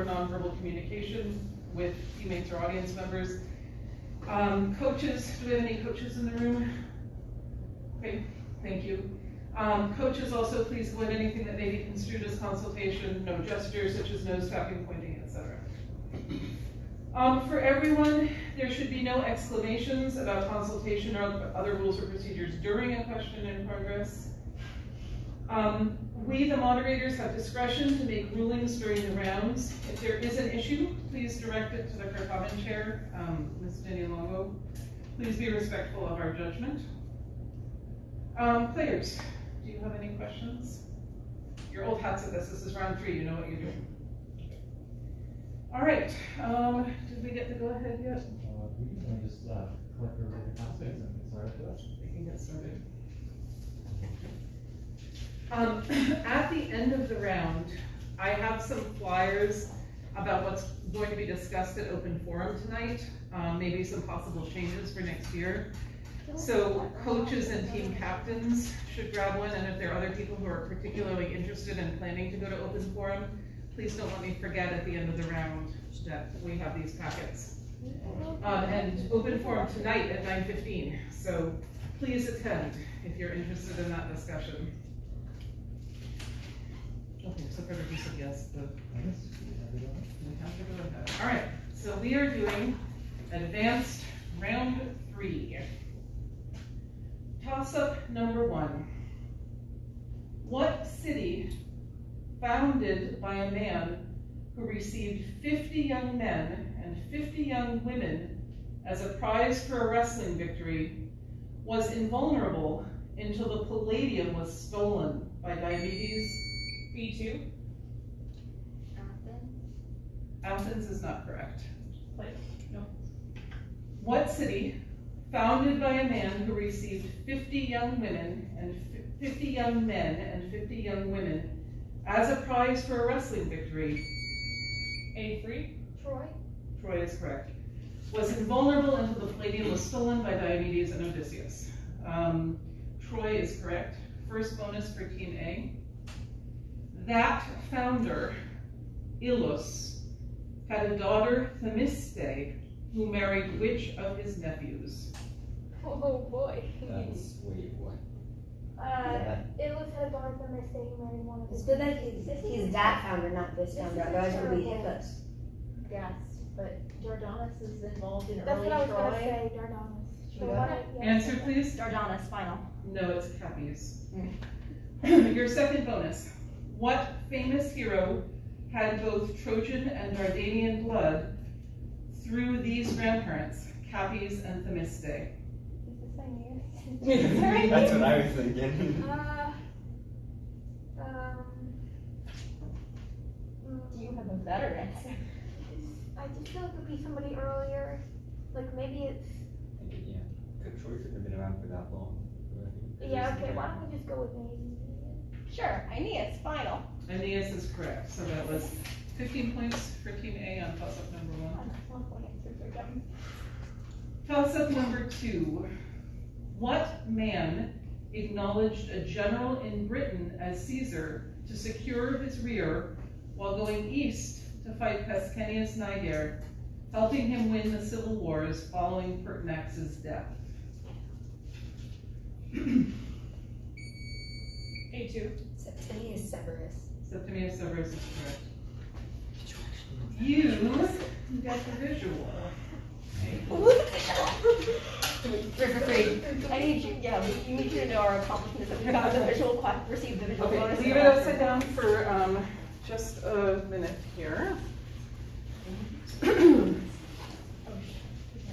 or nonverbal communication with teammates or audience members. Coaches, do we have any coaches in the room? Okay, thank you. Coaches also please avoid anything that may be construed as consultation, no gestures such as nose tapping, pointing, etc. For everyone, there should be no exclamations about consultation or other rules or procedures during a question in progress. We, the moderators, have discretion to make rulings during the rounds. If there is an issue, please direct it to the Certamen chair, Ms. Jenny Longo. Please be respectful of our judgment. Players, do you have any questions? You're old hats at this. This is round 3. You know what you're doing. All right. Did we get the go-ahead yet? We can just collect the related topics and get started with us. We can get started. At the end of the round, I have some flyers about what's going to be discussed at Open Forum tonight, maybe some possible changes for next year. So coaches and team captains should grab one, and if there are other people who are particularly interested in planning to go to Open Forum, please don't let me forget at the end of the round that we have these packets. And Open Forum tonight at 9:15, so please attend if you're interested in that discussion. Okay, so Frederick, you said yes. All right, so we are doing advanced round 3. Toss-up number 1. What city, founded by a man who received 50 young men and 50 young women as a prize for a wrestling victory, was invulnerable until the palladium was stolen by Diomedes? B2. Athens is not correct. No. What city, founded by a man who received 50 young women and 50 young men and 50 young women as a prize for a wrestling victory? A3. Troy. Troy is correct. Was invulnerable until the palladium was stolen by Diomedes and Odysseus. Troy is correct. First bonus for Team A. That founder, Ilus, had a daughter, Themiste, who married which of his nephews? Oh boy. That's wait, what? Ilus had a daughter from Miste who married one of his. It's good that he's that founder, not this founder. Otherwise, it would be Hippias. Yes, but Dardanus is involved in That's early what I was Troy. going to say, Dardanus. Should we go? Answer, please. Dardanus, final. No, it's Capys. Your second bonus. What famous hero had both Trojan and Dardanian blood through these grandparents, Capys and Themiste? It's the same year. That's what I was thinking. Do you have a better answer? I just feel like it would be somebody earlier. Like maybe it's. Yeah, because Troy couldn't have been around for that long. Yeah, okay, why don't we just go with me? Sure, Aeneas, final. Aeneas is correct. So that was 15 points for Team A on toss-up number 1. Toss-up number 2. What man acknowledged a general in Britain as Caesar to secure his rear while going east to fight Pescennius Niger, helping him win the civil wars following Pertinax's death? A2. Septimius Severus. Septimius Severus is correct. You get the visual. I need you, you need to know our accomplishments that we got the visual received the visual bonus. Okay, leave it upside down for just a minute here.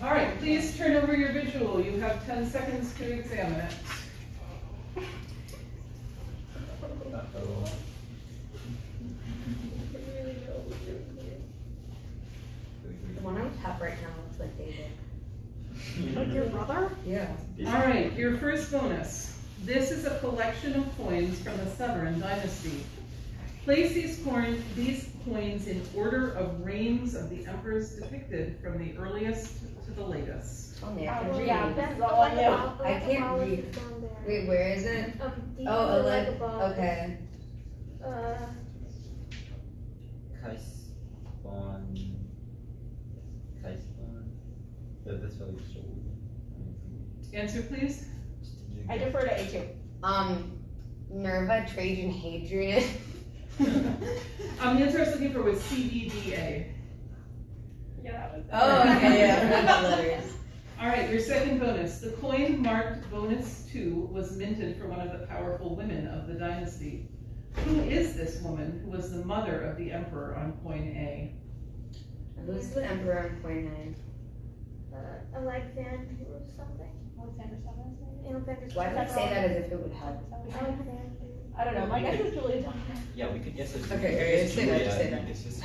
All right, please turn over your visual. You have 10 seconds to examine it. Uh-oh. The one on top right now looks like David. Like your brother? Yeah. All right, your first bonus. This is a collection of coins from the Certamen dynasty. Place these coins in order of reigns of the emperors depicted from the earliest to the latest. Only I can read. Yeah, that's all I know. I can't read. Wait, where is it? Oh, like above. okay. Kais. That's very so. Answer, please. I defer to A2. Nerva, Trajan, Hadrian. The answer I was looking for was CBDA. Yeah, that was. Oh, okay, yeah, I forgot about letters. All right, your second bonus. The coin marked bonus 2 was minted for one of the powerful women of the dynasty. Who is this woman who was the mother of the emperor on coin A? Who's the emperor on coin 9? Alexander or something. Alexander Seven, maybe? Alexander. Why would I say that as if it would help? Alexander. I don't know, my guess is Julia Donner. Yeah, we could guess it. Okay, say that, just say that. It's just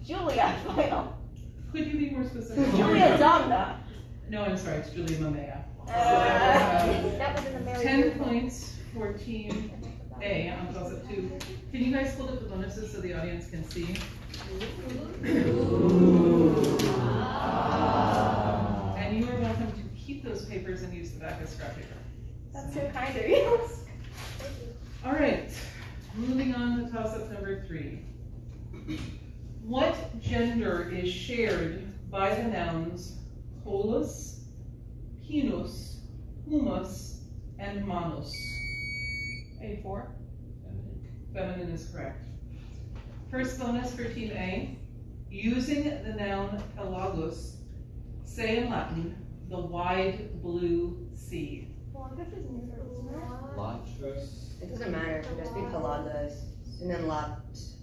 Julia, final. Could you be more specific? Julia Donner. No, I'm sorry, it's Julia Mamea. That was in the Mary. 10 points for Team A on toss up 2. Can you guys hold up the bonuses so the audience can see? And you are welcome to keep those papers and use the back as scrap paper. That's so kind of you. All right, moving on to toss up number 3. What gender is shared by the nouns holus, pinus, humus, and manus? A4. Feminine is correct. First bonus for Team A. Using the noun pelagos, say in Latin, the wide blue sea. Well, this is neuter, isn't it? Latros. It doesn't matter, it could just be Pelagos, and then Latus.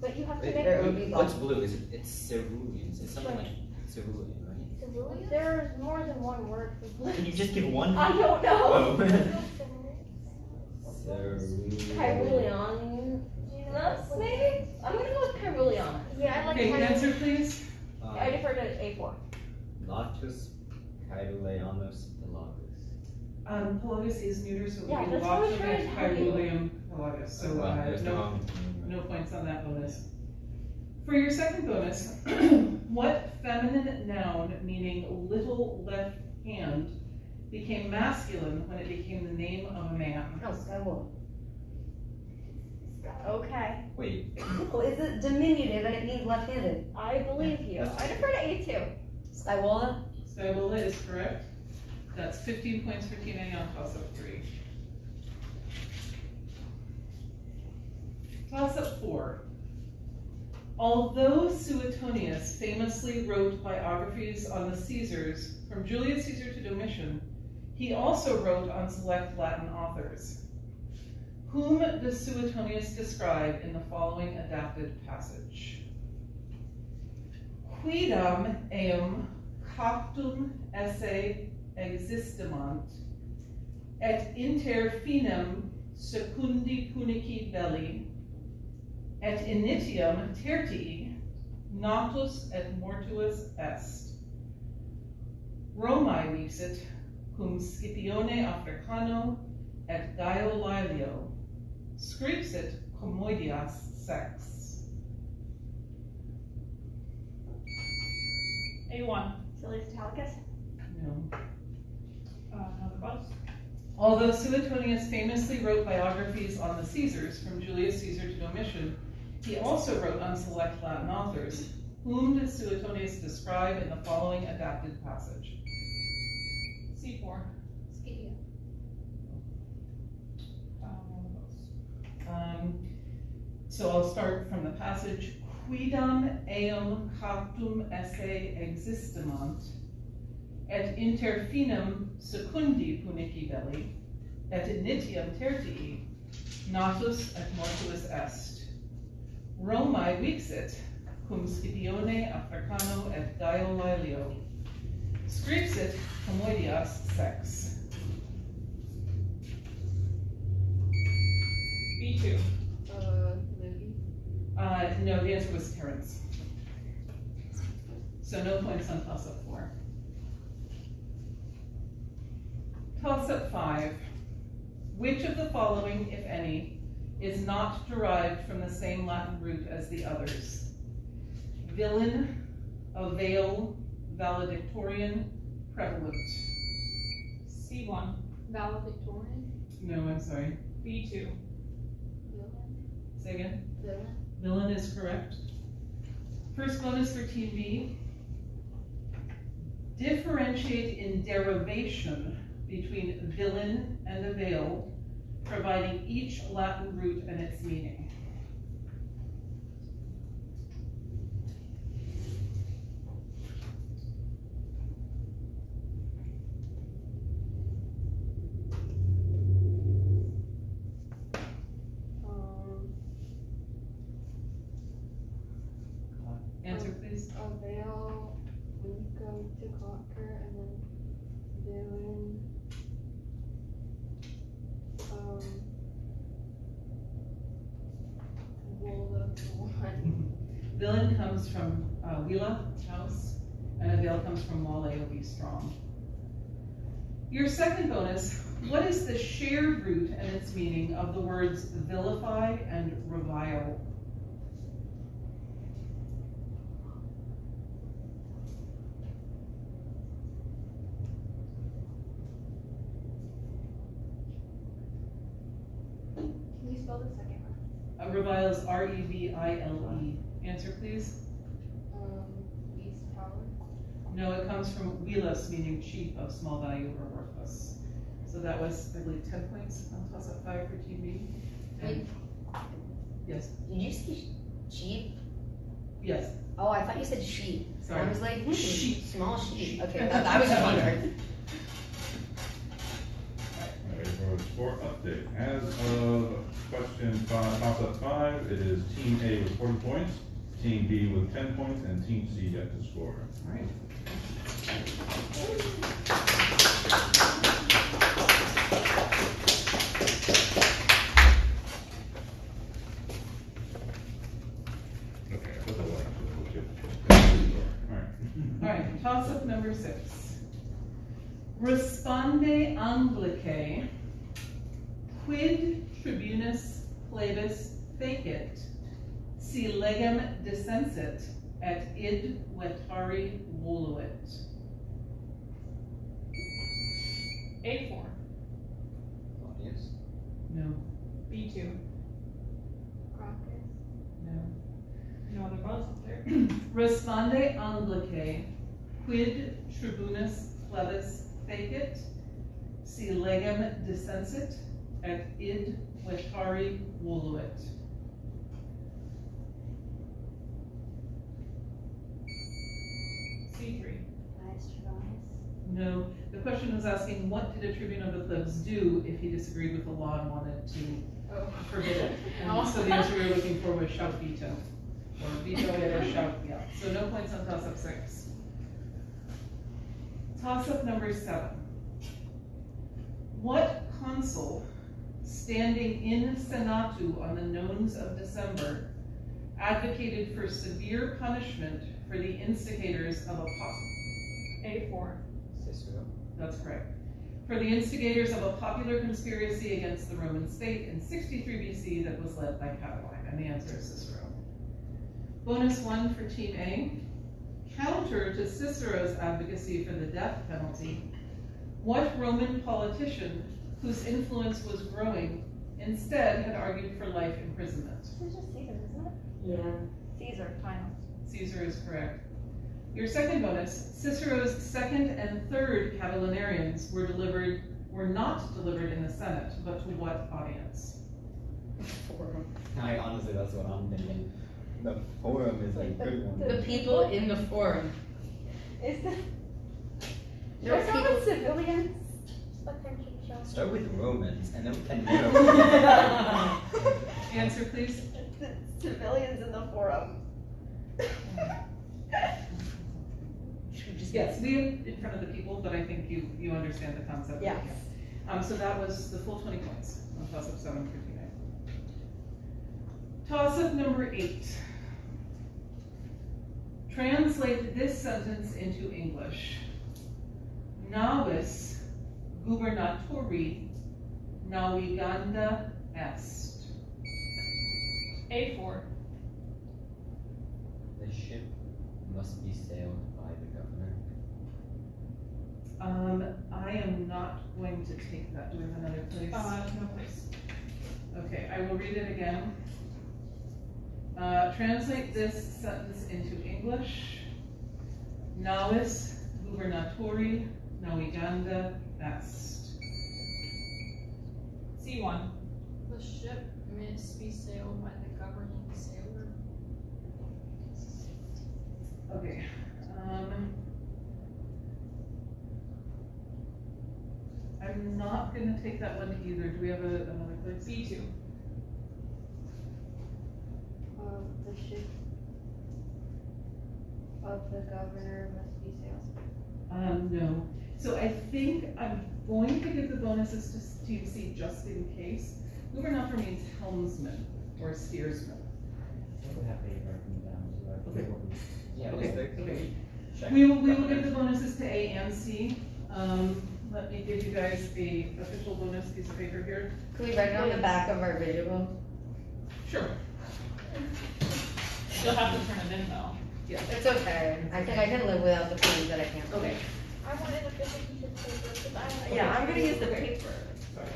But you have to Wait, make. There would be what's blue? Is it? It's cerulean. It's something like cerulean, right? There's more than one word for blue. Can you just give one? I don't know. Cerulean. Kyrulean. Maybe? I'm gonna go with Kyrulean. Yeah, I like Okay, kind of. answer please. I defer to A4. Latus Kyruleanos pelagos. Pelagus is neuter, so it Yeah, would be that's what I was Loxodon trying to tell you. Kyruleum pelagus. So There's no, no. no points on that bonus. For your second bonus, what feminine noun meaning little left hand became masculine when it became the name of a man? Oh, Skywolf. Okay. Wait. Oh, is it diminutive and it means left-handed? I believe you. I defer to A2. Skywola? Skybola is correct. That's 15 points for Team A on toss up 3. Toss up 4. Although Suetonius famously wrote biographies on the Caesars, from Julius Caesar to Domitian, he also wrote on select Latin authors. Whom does Suetonius describe in the following adapted passage? Quidam eum cactum esse existimant, et inter finem secundi punici belli, et initium tertii natus et mortuus est. Romae vixit cum Scipione Africano et Gaio Laelio, scripsit commoedias sex. A1. Silius Italicus. No. Another bus. Although Suetonius famously wrote biographies on the Caesars, from Julius Caesar to Domitian, he also wrote on select Latin authors. Whom does Suetonius describe in the following adapted passage? C4. Scipio. So I'll start from the passage. Quidam eum cactum esse existimant, et inter finem secundi punici belli, et initium tertii, natus et mortuus est. Romae vixit, cum Scipione Africano et Gaio Laelio, scripsit commoedias sex. B2. No, the answer was Terence. So no points on toss-up 4. Toss-up 5. Which of the following, if any, is not derived from the same Latin root as the others? Villain, avail, valedictorian, prevalent. C1. Valedictorian. No, I'm sorry. B2. Say again. Villain. Villain is correct. First bonus for Team B. Differentiate in derivation between villain and avail, providing each Latin root and its meaning. Answer, please. Avail, when you go to conquer, and then villain, Wola, one. Villain comes from Wila, house, and avail comes from Wale, be strong. Your second bonus, what is the shared root and its meaning of the words vilify and revile? Can you spell the second one? Revile is R-E-V-I-L-E. Answer, please. East Power. No, it comes from Wilas, meaning cheap, of small value or worthless. So that was, I believe, 10 points on toss-up 5 for Team B. Wait. Yes. Did you say sheep? Yes. Oh, I thought you said sheep. Sorry. I was like, Sheep. small sheep. Okay, I was just wondering. Alright, for sport update. As of question 5, toss-up 5, it is Team A with 40 points, Team B with 10 points, and Team C yet to score. All right. Okay, I put the light so we'll get. All right, toss-up number 6. Responde Anglicae, quid tribunus plebis fecit, si legem dissensit, et id vetari voluit. A4. Claudius? No, B2. Crocus. no. No other buzz up there. Responde Anglicae, quid tribunus plebis fecit, si legem dissensit, et id vetari voluit. C3. No, the question was asking, what did a tribune of the plebs do if he disagreed with the law and wanted to forbid it? And so the answer we were looking for was shout veto, or veto it or shout, yeah. So no points on toss-up 6. Toss-up number 7. What consul, standing in Senatu on the nones of December, advocated for severe punishment for the instigators of a A4. Cicero? That's correct. For the instigators of a popular conspiracy against the Roman state in 63 BC that was led by Catiline, and the answer is Cicero. Bonus 1 for Team A. Counter to Cicero's advocacy for the death penalty, what Roman politician whose influence was growing instead had argued for life imprisonment? This is just Caesar, isn't it? Yeah. Caesar, final. Caesar is correct. Your second bonus, Cicero's second and third Catilinarians were not delivered in the Senate, but to what audience? I honestly, that's what I'm thinking. The forum is a good one. The people in the forum. Is the There are What's up people. with civilians? What country show? Start with Romans, and then we can know. Answer, please. The civilians in the forum. Yes, we in front of the people, but I think you understand the concept. Yes. So that was the full 20 points on toss-up 7 for Team A. Toss-up number 8. Translate this sentence into English. Navis gubernatori naviganda est. A4. The ship must be sailed by the governor. I am not going to take that. Do we have another place? No place. Okay, I will read it again. Translate this sentence into English. Navis gubernatori naviganda est. C1. The ship must be sailed by the governing sailor. Okay, I'm not gonna take that one either. Do we have another place? B2. The ship of the governor must be sailed. No. So I think I'm going to give the bonuses to Team C just in case. Gubernator means helmsman or steersman. I would have to write them down, so I forget what we. Yeah, Okay, just okay. check. We will give the bonuses to A and C. Let me give you guys a official bonus piece of paper here. Can we write it on the back of our visual? Sure. You'll have to turn it in though. Yeah. It's okay. I can live without the proof that I can't. Okay. I wanted a official piece of paper because I. Yeah, I'm gonna use the paper.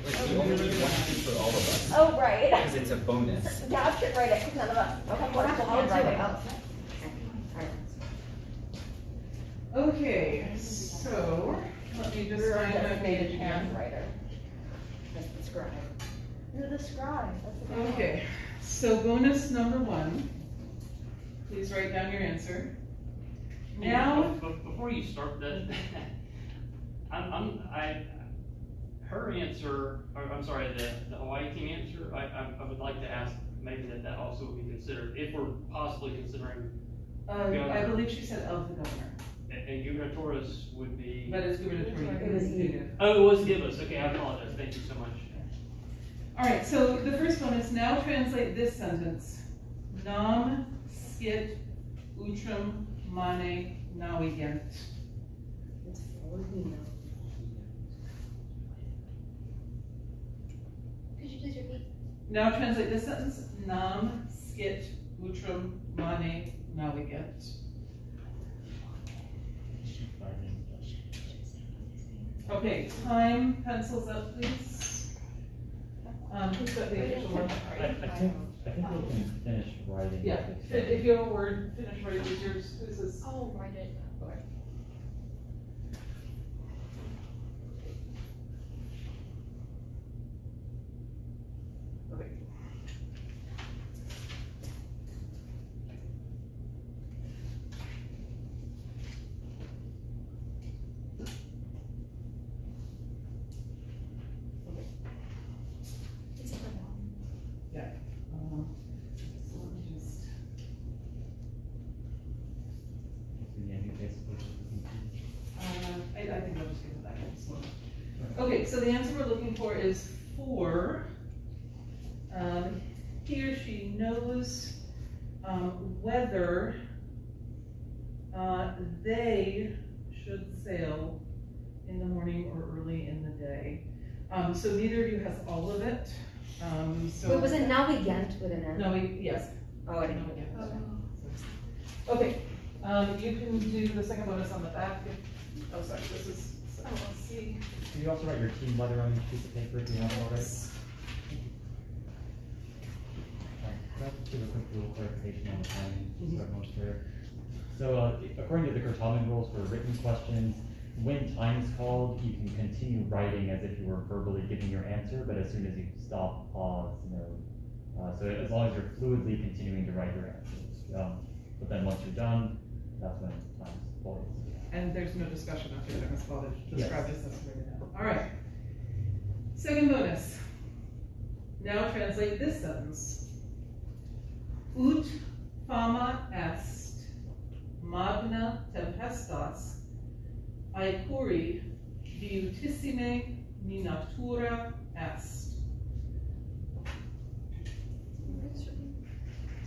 Wait, you only need one sheet for all of us, Oh, right. because it's a bonus. Dad should write it, because none of us have wonderful handwriting. Okay, so let me just You're a find that designated page again. handwriter. That's the scribe. You're the scribe, that's the best. Okay, so bonus number 1. Please write down your answer. Now, Before you start that, her answer, or I'm sorry, the Hawaii team answer, I would like to ask maybe that also would be considered, if we're possibly considering, I believe she said of the governor, and gubernatoris would be. but it's gubernatorial. It was native. Oh, it was give us, okay, I apologize, thank you so much. All right, so the first one is now translate this sentence. Nam skit utrum mane navigent. It's 40 now. Could you please repeat? Now translate this sentence. Nam skit utrum mane navigent. Okay, time, pencils up, please. Who's got the official one? I think we can finish writing. Yeah, if you have a word, finish writing, who's yours, who's this? I'll write it. Okay. Okay. It's at the bottom. Yeah. So let me just. I think I'll just give it back to this one. Okay, so the answer we're looking for is 4. He or she knows whether they should sail in the morning or early in the day. So neither of you has all of it. So Wait, was it navigant with an N? No, yes. Oh, I didn't. Okay, you can do the second bonus on the back. Oh, sorry, this is, let's see. Can you also write your team letter on each piece of paper if you have it already? Can I just give a quick little clarification on the timing, just so everyone's clear? So, according to the Certamen rules for written questions, when time is called, you can continue writing as if you were verbally giving your answer, but as soon as you stop, pause, no. So as long as you're fluidly continuing to write your answers. But then once you're done, that's when time is called. And there's no discussion after the next call to Yes. describe this as written down. All right. Second bonus. Now translate this sentence. Ut fama est magna tempestas aecuri viutissime minatura est.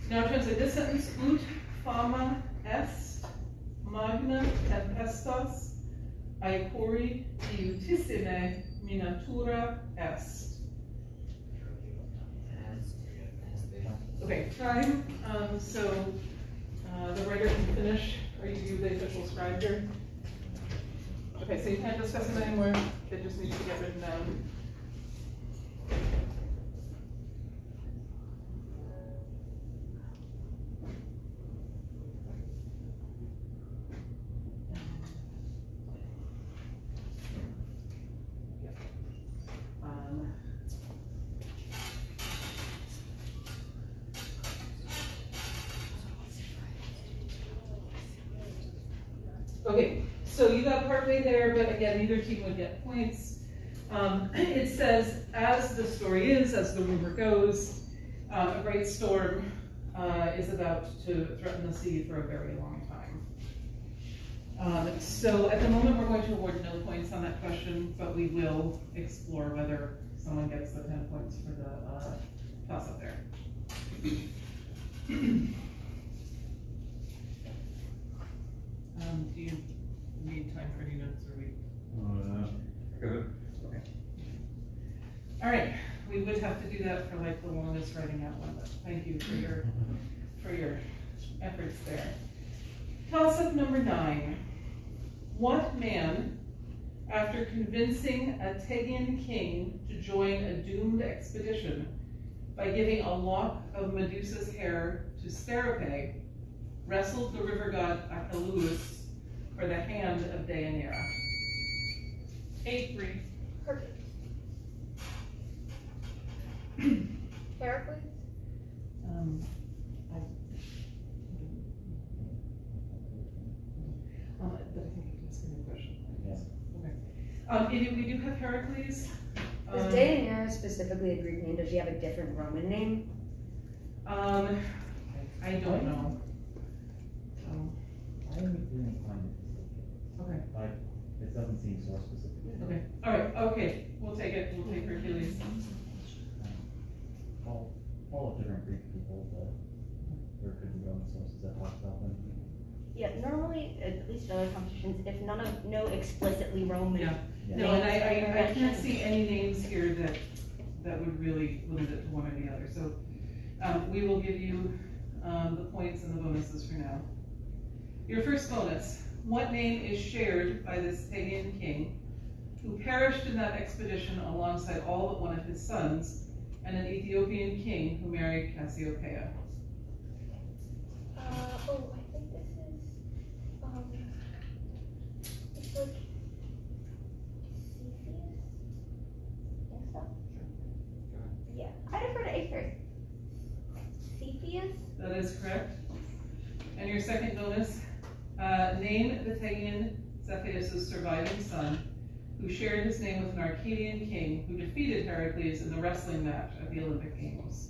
Now translate this sentence. Ut fama est magna tempestas aecuri viutissime minatura est. Okay, time. So the writer can finish. Are you the official scribe here? Okay, so you can't discuss it anymore. It just needs to get written down. Okay, so you got partway there, but again, neither team would get points. It says, as the story is, as the rumor goes, a great storm is about to threaten the sea for a very long time. So at the moment, we're going to award no points on that question, but we will explore whether someone gets the 10 points for the toss up there. Do you need time for any notes, or we? Got it. Okay. All right, we would have to do that for like the longest writing out one, but thank you for your efforts there. Toss-up number 9. What man, after convincing a Tegian king to join a doomed expedition by giving a lock of Medusa's hair to Serape, wrestled the river god Achelous for the hand of Deianira? 8-3. Hercules. Heracles? But I think you can ask me a question. Yeah. Okay. We do have Heracles. Is Deianira specifically a Greek name? Does she have a different Roman name? I don't know. I didn't find it. Okay. Like, it doesn't seem so specific. Okay, all right, okay, we'll take it, we'll take Hercules. All of different Greek people, but there could be Roman sources that talk about them. Yeah, normally, at least in other competitions, if no explicitly Roman. Yeah. No, and I can't see any names here that would really limit it to one or the other, so, we will give you, the points and the bonuses for now. Your first bonus, what name is shared by this Tegian king who perished in that expedition alongside all but one of his sons and an Ethiopian king who married Cassiopeia? Oh, I think this is, it's like, Cepheus? Think so? Yeah. I defer to Aether. Cepheus? That is correct. And your second bonus, name the Tegian Cepheus' surviving son who shared his name with an Arcadian king who defeated Heracles in the wrestling match at the Olympic Games.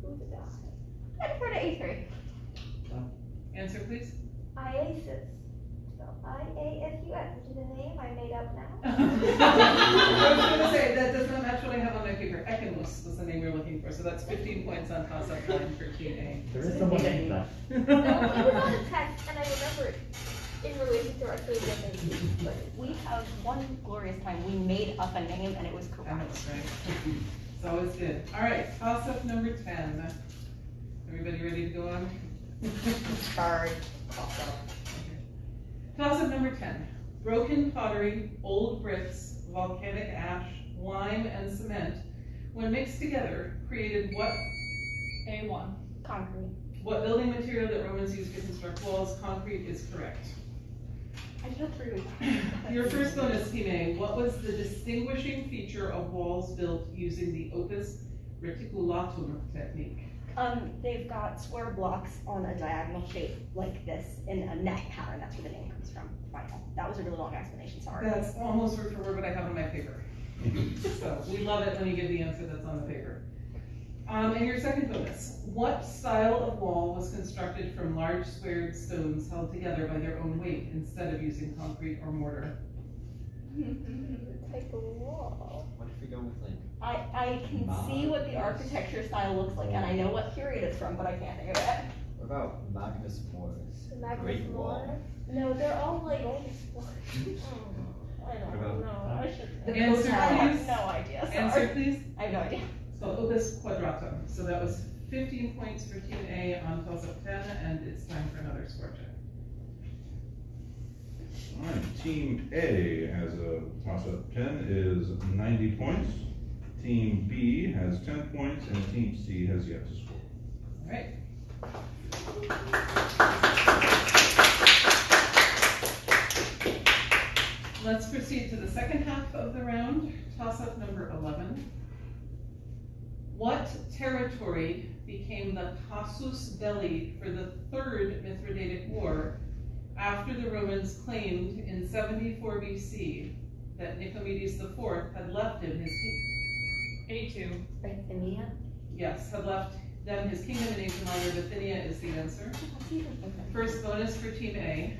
Who's the guy? I defer to Aether. Answer, please. Iasus. Spelled I-A-S-U-S, which is a name I made up now. I was going to say, that does not match what I have on my paper. Echimus was the name we were looking for, so that's 15 points on toss-up line for Team A. There is someone named that. No, it was on the text, and I remember it in relation to our two different, but We have one glorious time, we made up a name and it was I know, correct. right? It's always good. All right, toss-up number 10. Everybody ready to go on? Sorry. Toss-up number 10. Broken pottery, old bricks, volcanic ash, lime, and cement, when mixed together, created what? A1. Concrete. What building material that Romans used to construct walls? Concrete is correct. I feel 3 weeks. Your first bonus, Team A. What was the distinguishing feature of walls built using the opus reticulatum technique? They've got square blocks on a diagonal shape like this in a net pattern. That's where the name comes from. Final. That was a really long explanation, sorry. That's almost word for word what I have on my paper. So we love it when you give the answer that's on the paper. And your second bonus. What style of wall was constructed from large squared stones held together by their own weight instead of using concrete or mortar? type of wall. What if we go with like? I can see what the architecture style looks like, and I know what period it's from, but I can't think of it. What about Magnus Morris? The Magnus Great Wall. Morris. No, they're all like. I What don't about- know. I should. The Answer, Kotal. I please. have no idea. Sorry. Answer, please. I have no idea. It's called opus quadratum. So that was 15 points for Team A on toss-up 10, and it's time for another score check. All right, Team A has a toss-up 10 is 90 points. Team B has 10 points, and Team C has yet to score. All right. of the round, toss-up number 11. What territory became the casus belli for the Third Mithridatic War after the Romans claimed in 74 BC that Nicomedes IV had left him his kingdom? A2. Bithynia? Yes, had left them his kingdom in Asia Minor. Bithynia is the answer. First bonus for Team A.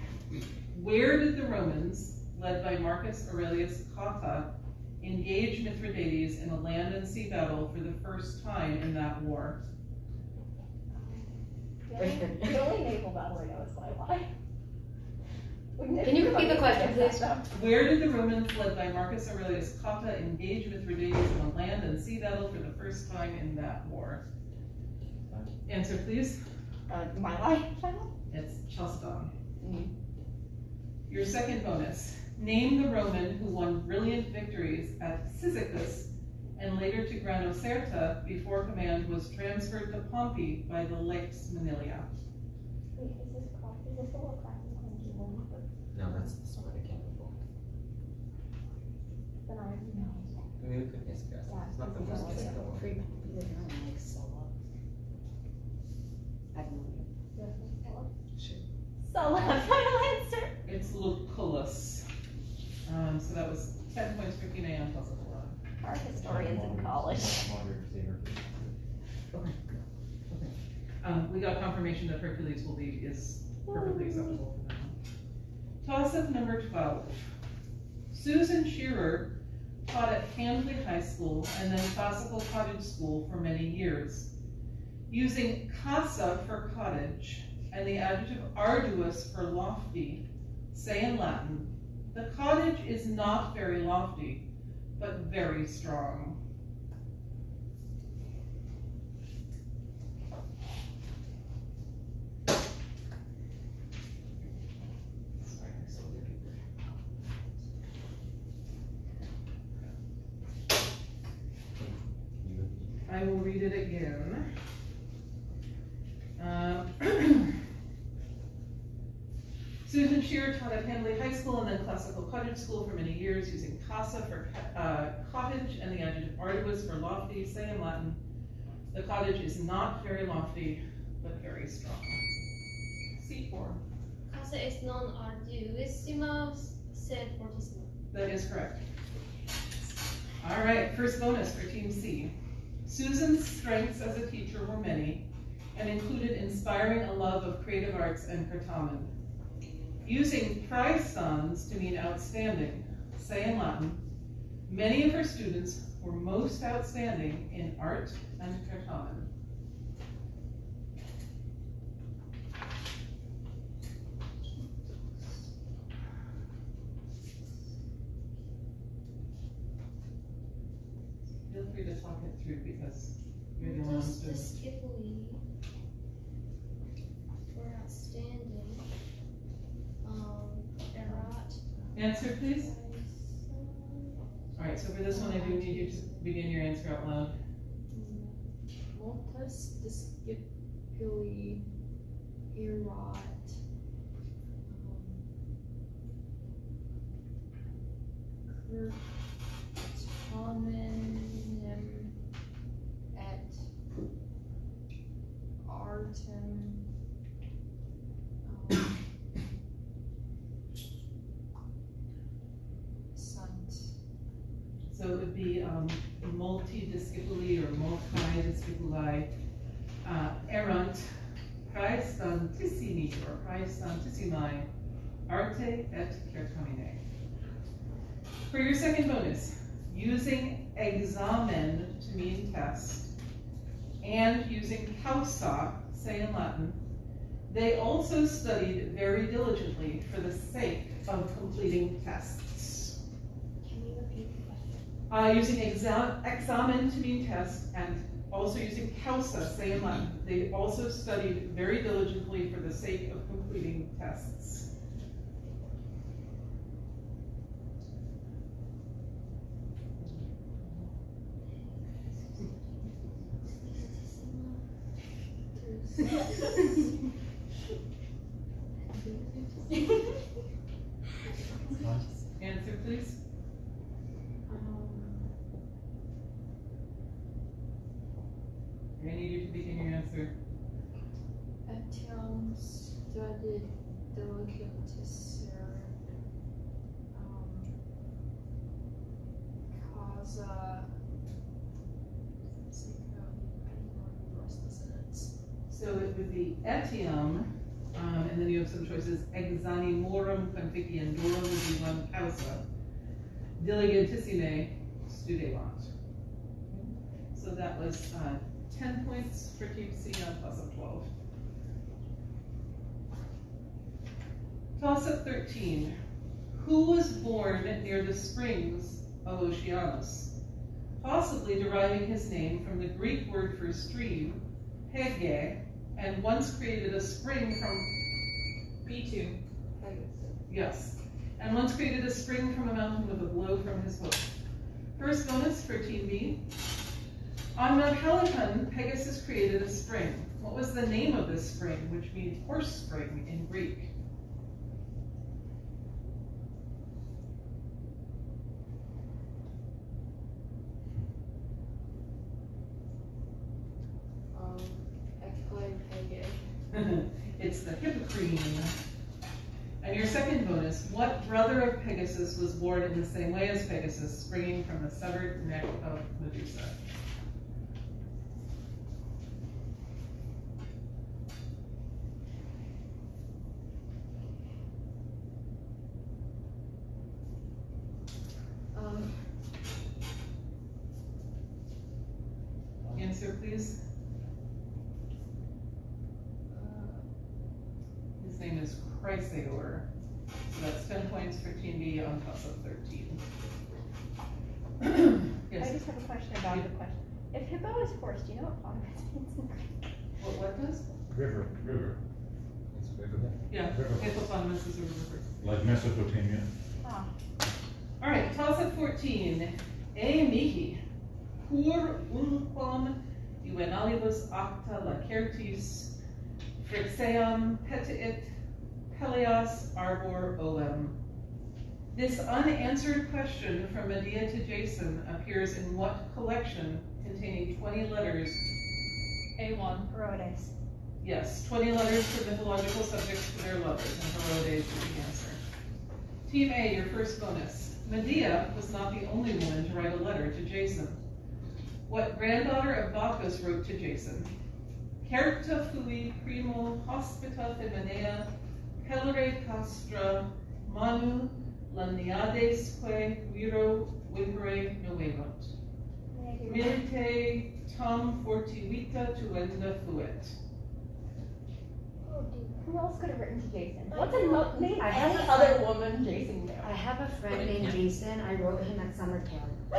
Where did the Romans, led by Marcus Aurelius Cotta, engage Mithridates in a land and sea battle for the first time in that war? The only naval battle I know is Mylae. Can you repeat the question, please? Where did the Romans, led by Marcus Aurelius Cotta, engage Mithridates in a land and sea battle for the first time in that war? Answer, please. Mylae battle? It's Chalcedon. Mhm. Your second bonus. Name the Roman who won brilliant victories at Cyzicus and later to Granocerta before command was transferred to Pompey by the Lex Manilia. Wait, is this the one classic on G1? No, that's the one I can't recall. Then I already know. I mean, we could guess. It's not the most difficult one. So, final answer. It's Lucullus. So that was 10 points for Team A on plus 11. Our historians in college. We got confirmation that Hercules is perfectly acceptable for that one. Toss-up number 12. Susan Shearer taught at Handley High School and then Classical Cottage School for many years. Using casa for cottage and the adjective arduous for lofty, say in Latin, the cottage is not very lofty, but very strong. I will read it again. Susan Shearer taught at Handley High School and then Classical Cottage School for many years, using casa for cottage and the adjective arduous for lofty. Say in Latin, the cottage is not very lofty, but very strong. C4. Casa es non arduissima, sed fortissima. That is correct. All right, first bonus for Team C. Susan's strengths as a teacher were many and included inspiring a love of creative arts and Certamen. Using praestans to mean outstanding, say in Latin, many of her students were most outstanding in art and Certamen. Feel free to talk it through because you're the only ones doing it. Scipuli were outstanding. Erat. Answer, please. All right, so for this one, I do need you to begin your answer out loud. Multus discipuli erat. Certamen et artem. So it would be multi-discipuli or multi-discipuli erant praestantissimi or praestantissimi arte et Certamen. For your second bonus, using examen to mean test and using causa, say in Latin, they also studied very diligently for the sake of completing tests. Can you repeat the question? Using examen to mean test and also using causa, say in Latin, they also studied very diligently for the sake of completing tests. Answer, please. So I did delicatessen, causa. So it would be etiam, and then you have some choices. Exanimorum conficiendorum would be one causa. Diligentissime studevant. So that was 10 points for Team C on toss-up 12. Toss-up 13. Who was born near the springs of Oceanus, possibly deriving his name from the Greek word for stream, hege, and once created a spring from B2. Yes. And once created a spring from a mountain with a blow from his hook. First bonus for Team B. On Mount Helicon, Pegasus created a spring. What was the name of this spring, which means horse spring in Greek? Explain Pege. It's the Hippocrene. And your second bonus, what brother of Pegasus was born in the same way as Pegasus, springing from the severed neck of Medusa? Answer, please. His name is Chrysaor. So that's 10 points for Team B on toss-up 13. Yes. I just have a question about the question. If hippo is horse, do you know what Pontus means in Greek? What does? River. River, It's river. Yeah, River. hippopotamus is a river. like Mesopotamia. Ah, All right, toss-up 14. E mihi, pur unquam juvenalibus acta lacertis, frixeam petiit peleas arbor olem. This unanswered question from Medea to Jason appears in what collection containing 20 letters? A1. Herodes. Yes, 20 letters for mythological subjects to their lovers, and Herodes is the answer. Team A, your first bonus. Medea was not the only woman to write a letter to Jason. What granddaughter of Bacchus wrote to Jason? Certa fui primo hospita feminea, pelere castra, manu laniadesque viro vincere novenunt. Milite tam fortivita tuenda fuit. Oh, dude. Who else could have written to Jason? I What's know. a name I have any a other friend- woman Jason knew? I have a friend named Jason. I wrote him at summer camp. I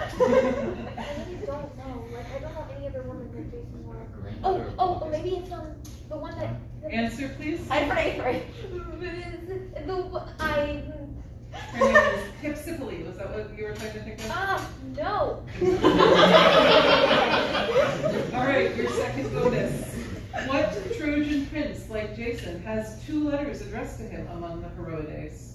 really don't know. Like, I don't know any other woman that Jason wanted. Oh, maybe it's the one that. Answer, please. I'm pretty free. Her name is Hypsipyle. Was that what you were trying to think of? No. All right, your second bonus. What Trojan prince, like Jason, has 2 letters addressed to him among the Herodes?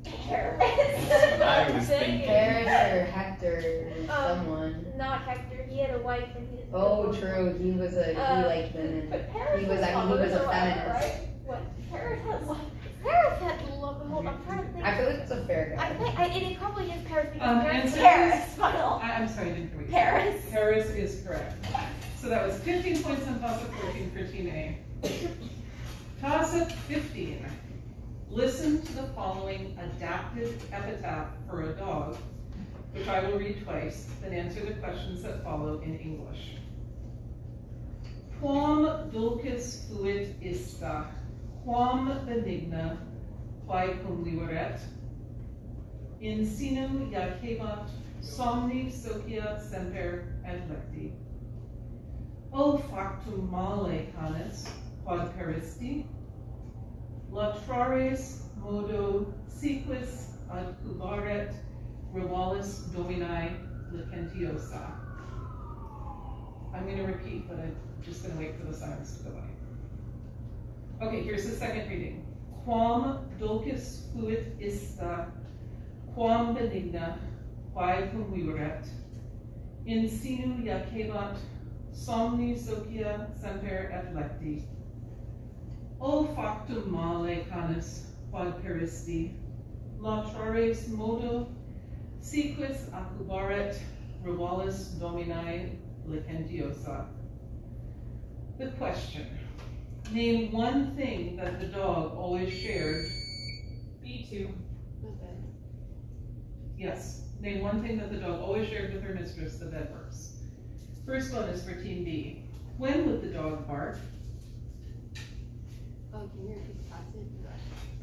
I was thinking. Paris or Hector or someone. Not Hector. He had a wife and he. Oh, true. He liked women. But Paris He was a feminist. right? What? Paris had love. Paris had love. Hold on, I'm trying to think. I feel like it's a fair I guy. think and it probably is Paris because Paris. Answer, Paris, please. final. I'm sorry, I didn't hear you. Paris. Paris is correct. So that was 15 points on toss-up 14 for Team A. Toss-up 15. Listen to the following adapted epitaph for a dog, which I will read twice, then answer the questions that follow in English. Quam dulcis fuit ista, quam benigna, quae conviveret, in sinu jacebant, somni socia semper et lecti. O factum male canis, quod peristi, latrares modo sequis ad cubaret rivalis dominae licentiosa. I'm going to repeat, but I'm just going to wait for the silence to go by. Okay, here's the second reading. Quam dulcis fuit ista, quam benigna, quae conviveret, in sinu jacebant, somni socia semper et lecti. O factum male canis quod peristi, latrores modo, siquis accubaret rivalis domini licentiosa. The question. Name one thing that the dog always shared. B2. Yes. Name one thing that the dog always shared with her mistress, the bed works. First bonus for Team B. When would the dog bark? Oh, can you repeat the passage?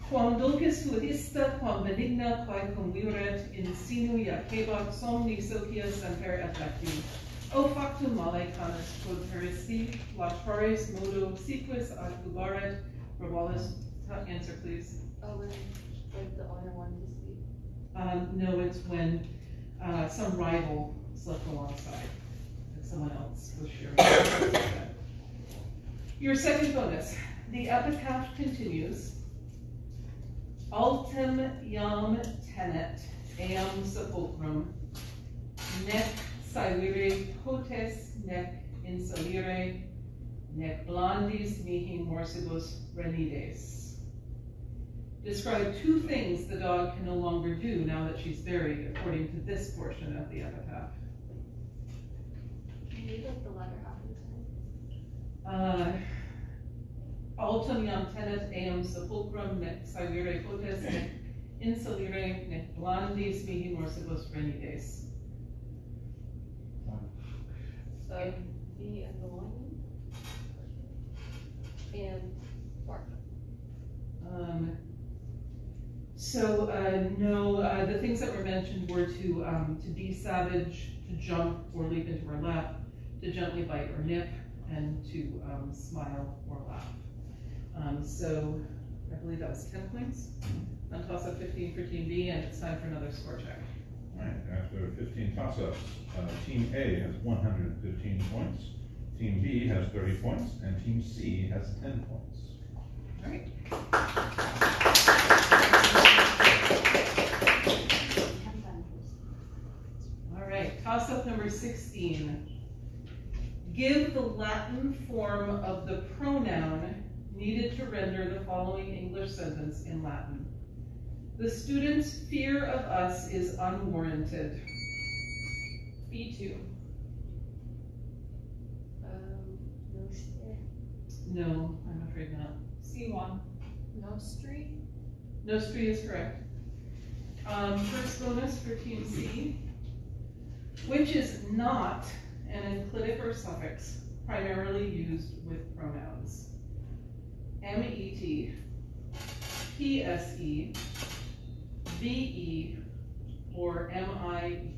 Quam dulcis fluista, quam benigna, quae conviuret, in sinu iacebat somni socia semper et lecti. O factum male canis quod peristi, latrores modo, siquis accubaret, rivalis. Answer, please. Oh, when like the owner wanted to sleep. No, it's when some rival slept alongside, and someone else was sharing. Your second bonus. The epitaph continues. Ultim iam tenet eam sepulchrum, nec saevire potes, nec insalire, nec blandis mihi morsibus renides. Describe two things the dog can no longer do now that she's buried, according to this portion of the epitaph. Can you read like the latter half of the sentence? Altum iam tenet eam sepulchrum, nec saevire potes, nec insalire, nec blandis mihi morsibus renides. B and the line. And bark. No, the things that were mentioned were to be savage, to jump or leap into her lap, to gently bite or nip, and to smile or laugh. So I believe that was 10 points. On toss-up 15 for Team B, and it's time for another score check. All right, after 15 toss-ups, Team A has 115 points, Team B has 30 points, and Team C has 10 points. All right. All right, toss-up number 16. Give the Latin form of the pronoun needed to render the following English sentence in Latin. The student's fear of us is unwarranted. B2. Nostre. No, I'm afraid not. C1. Nostri. Nostri is correct. First bonus for Team C. Which is not an enclitic or suffix primarily used with pronouns. MET, PSE, VE, or MOZI.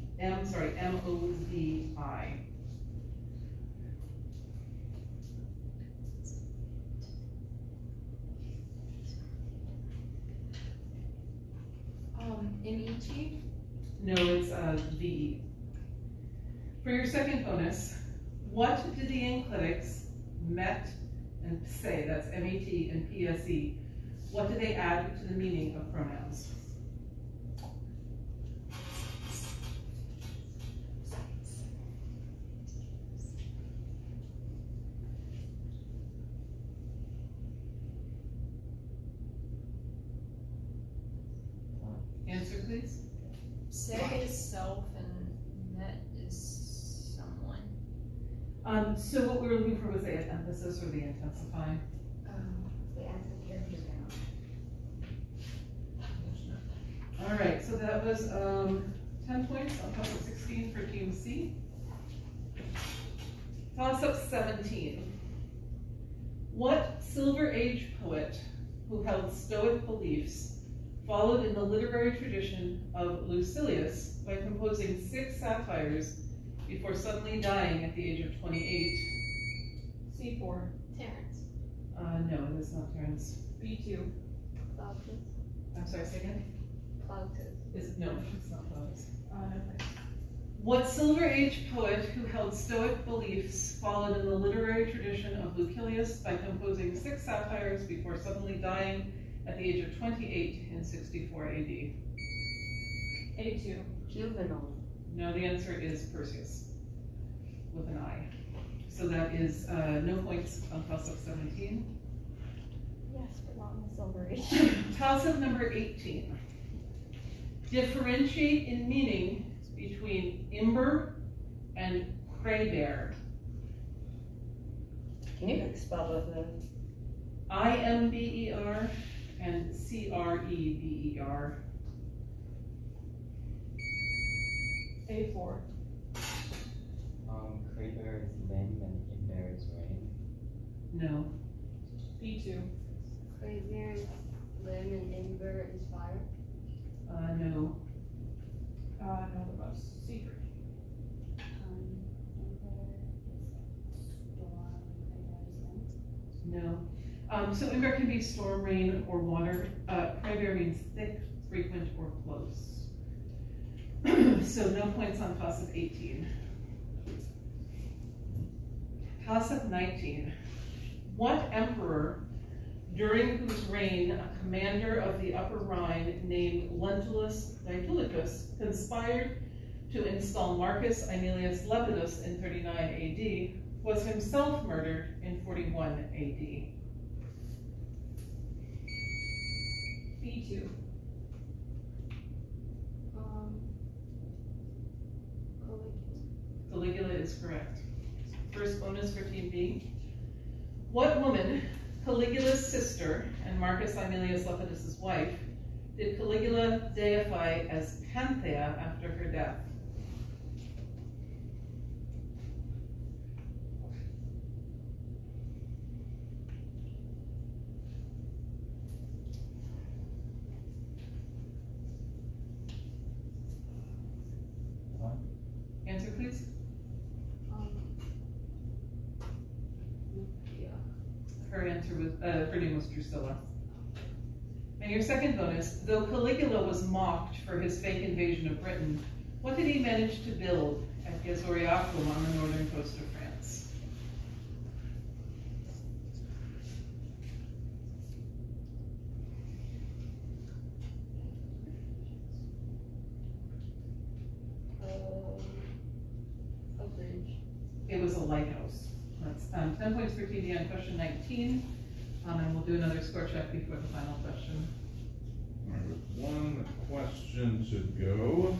MET. No, it's VE. For your second bonus, what do the enclitics MET and PSE, that's MET and PSE, what do they add to the meaning of pronouns? Answer, please. Se is self and met is someone. So what we were looking for was the emphasis or the intensify. We add the character down. All right, so that was 10 points on top of 16 for Team C. Toss up 17. What Silver Age poet who held Stoic beliefs followed in the literary tradition of Lucilius by composing 6 satires before suddenly dying at the age of 28? C4. Terrence. No, it is not Terence. B2. Plautus. I'm sorry, say again? Plautus. No, it's not Plautus. No thanks. What Silver Age poet who held Stoic beliefs followed in the literary tradition of Lucilius by composing 6 satires before suddenly dying at the age of 28 in 64 AD? A2. Juvenal. No, the answer is Perseus, with an I. So that is no points on toss-up 17. Yes, but sorry. Toss-up number 18. Differentiate in meaning between Imber and Craybear. Can you spell both of those? Imber and Creber. A4. Crater is wind and Imber is rain. No. B2. Crazier is limb and Ember is fire. No. No, the most. C3. No. So Imber can be storm, rain, or water. Craybear means thick, frequent, or close. So no points on toss-up 18. Toss-up 19. What emperor, during whose reign a commander of the Upper Rhine named Lentulus Gaetulicus conspired to install Marcus Aemilius Lepidus in 39 AD, was himself murdered in 41 AD? B2. Caligula is correct. First bonus for Team B. What woman, Caligula's sister and Marcus Aemilius Lepidus' wife, did Caligula deify as Panthea after her death? Answer, please. Her answer was, her name was Drusilla. And your second bonus, though Caligula was mocked for his fake invasion of Britain, what did he manage to build at Gesoriacum on the northern coast of France? A bridge. It was a lighthouse. That's 10 points for TD on question 19. And we'll do another score check before the final question. All right, with one question to go,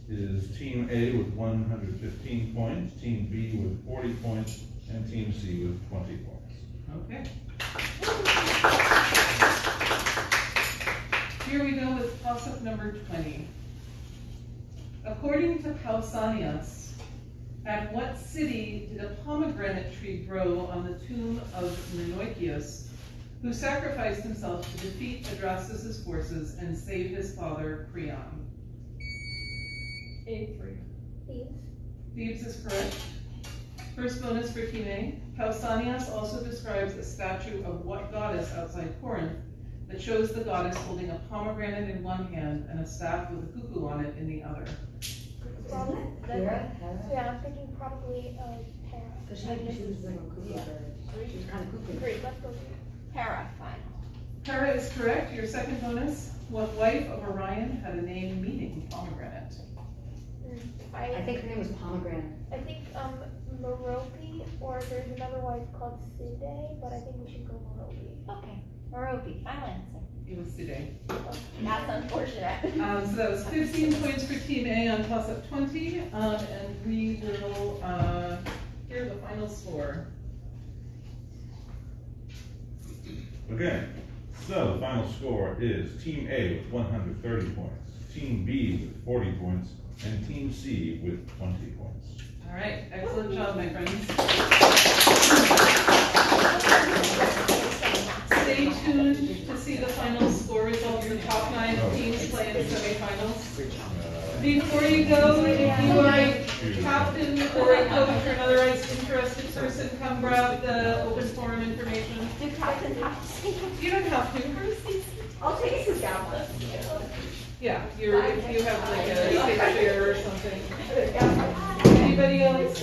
is Team A with 115 points, Team B with 40 points, and Team C with 20 points. Okay. Here we go with toss-up number 20. According to Pausanias, at what city did a pomegranate tree grow on the tomb of Menoikeus, who sacrificed himself to defeat Adrastus' forces and save his father, Creon? A3. Thebes. Thebes is correct. First bonus for Team A. Pausanias also describes a statue of what goddess outside Corinth that shows the goddess holding a pomegranate in one hand and a staff with a cuckoo on it in the other. Yeah, I'm thinking probably Hera. Because she was like a cuckoo bird. She was kind of cuckoo. Great, let's go. Hera, final. Hera is correct. Your second bonus. What wife of Orion had a name meaning pomegranate? I think her name was Pomegranate. I think Merope, or there's another wife called Side, but I think we should go Merope. Okay, Merope, final answer. It was today. That's unfortunate. So that was 15 points for Team A on toss-up 20, and we will hear the final score. Okay, so the final score is Team A with 130 points, Team B with 40 points, and Team C with 20 points. All right, excellent job, my friends. Stay tuned to see the final score result. Your top 9 teams play in semifinals. Before you go, if you are a captain or a coach or another interested person, come grab the open forum information. Do captains have to say? You don't have to. I'll take it down. Yeah, if you have like a safe chair or something. Anybody else?